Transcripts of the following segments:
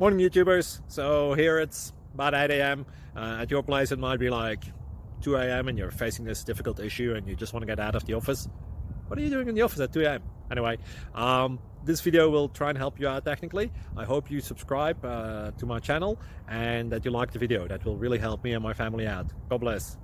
Morning, YouTubers. So here it's about 8 a.m. At your place, it might be like 2 a.m. and you're facing this difficult issue and you just want to get out of the office. What are you doing in the office at 2 a.m.? Anyway, this video will try and help you out technically. I hope you subscribe to my channel and that you like the video. That will really help me and my family out. God bless.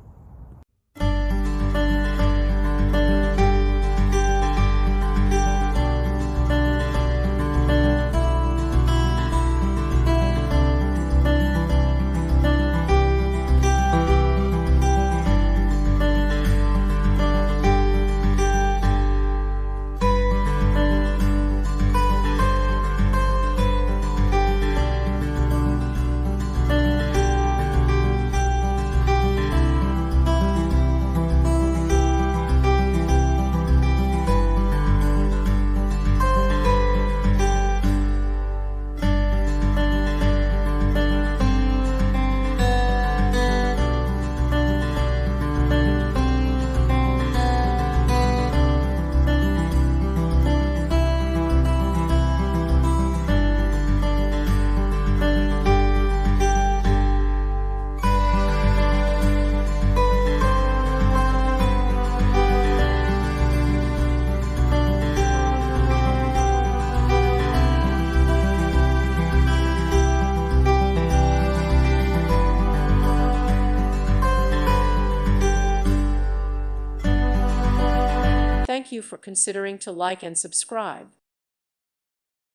Thank you for considering to like and subscribe.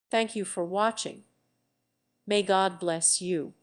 Thank you for watching. May God bless you.